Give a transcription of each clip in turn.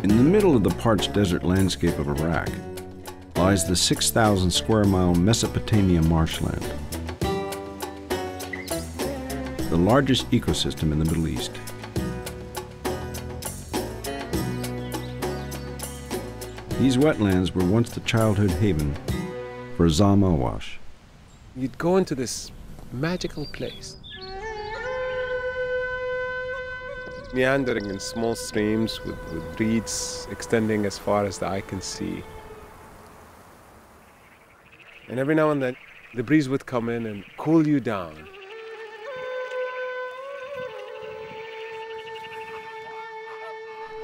In the middle of the parched desert landscape of Iraq lies the 6,000 square mile Mesopatamia Marshland, the largest ecosystem in the Middle East. These wetlands were once the childhood haven for Azzam Alwash. You'd go into this magical place, meandering in small streams with reeds extending as far as the eye can see. And every now and then, the breeze would come in and cool you down.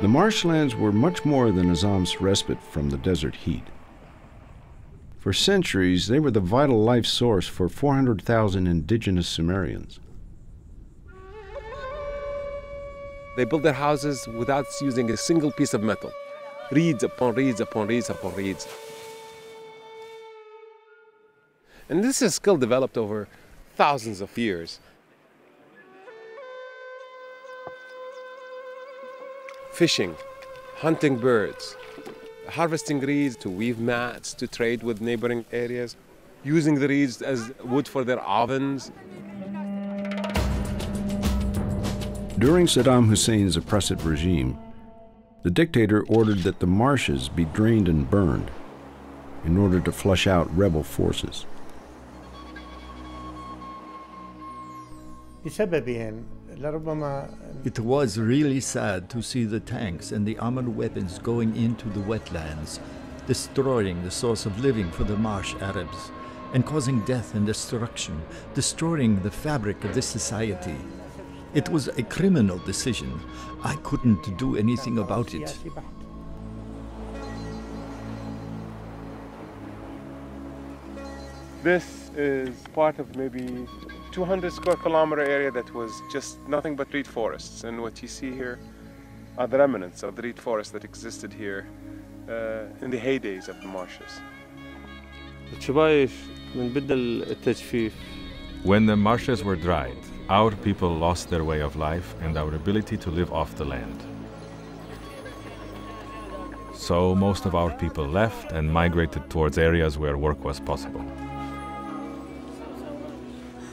The marshlands were much more than Azzam's respite from the desert heat. For centuries, they were the vital life source for 400,000 indigenous Sumerians. They built their houses without using a single piece of metal. Reeds upon reeds upon reeds upon reeds. And this is skill developed over thousands of years. Fishing, hunting birds, harvesting reeds to weave mats to trade with neighboring areas, using the reeds as wood for their ovens. During Saddam Hussein's oppressive regime, the dictator ordered that the marshes be drained and burned in order to flush out rebel forces. It was really sad to see the tanks and the armored weapons going into the wetlands, destroying the source of living for the marsh Arabs, and causing death and destruction, destroying the fabric of this society. It was a criminal decision. I couldn't do anything about it. This is part of maybe 200 square kilometer area that was just nothing but reed forests. And what you see here are the remnants of the reed forest that existed here in the heydays of the marshes. When the marshes were dried, our people lost their way of life and our ability to live off the land. So most of our people left and migrated towards areas where work was possible.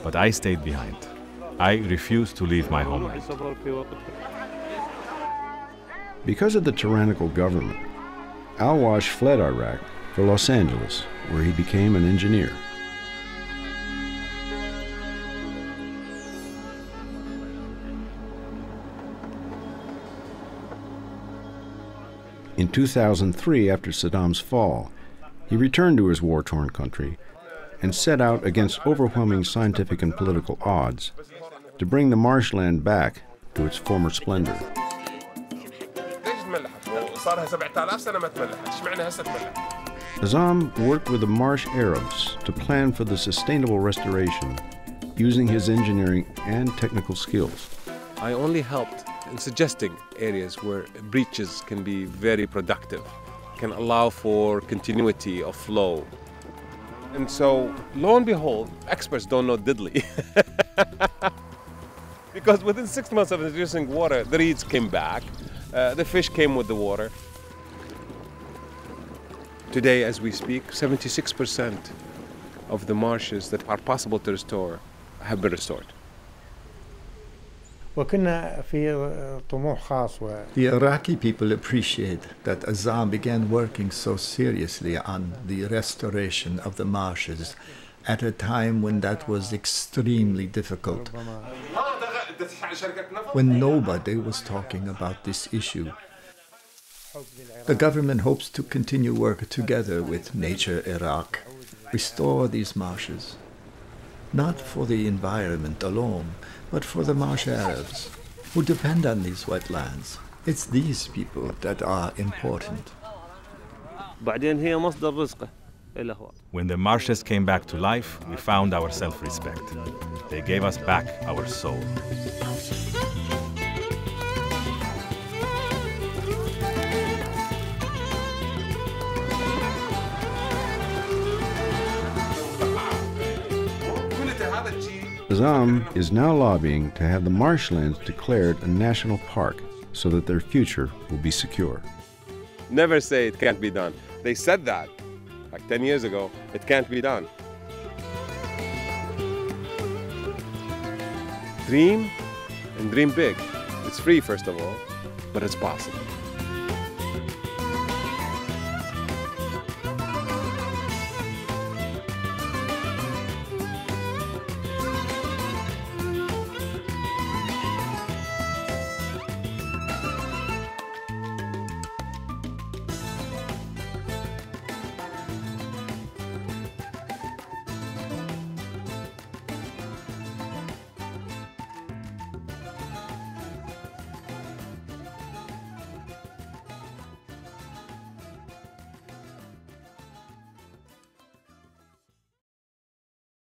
But I stayed behind. I refused to leave my homeland. Because of the tyrannical government, Alwash fled Iraq for Los Angeles, where he became an engineer. In 2003, after Saddam's fall, he returned to his war-torn country and set out against overwhelming scientific and political odds to bring the marshland back to its former splendor. Azzam worked with the marsh Arabs to plan for the sustainable restoration using his engineering and technical skills. I only helped in suggesting areas where breaches can be very productive, can allow for continuity of flow. And so, lo and behold, experts don't know diddly. Because within 6 months of introducing water, the reeds came back, the fish came with the water. Today, as we speak, 76% of the marshes that are possible to restore have been restored. The Iraqi people appreciate that Azzam began working so seriously on the restoration of the marshes at a time when that was extremely difficult, when nobody was talking about this issue. The government hopes to continue work together with Nature Iraq, restore these marshes, not for the environment alone, but for the marsh Arabs who depend on these wetlands. It's these people that are important. When the marshes came back to life, we found our self-respect. They gave us back our soul. Azzam is now lobbying to have the marshlands declared a national park so that their future will be secure. Never say it can't be done. They said that like 10 years ago. It can't be done. Dream and dream big. It's free, first of all, but it's possible.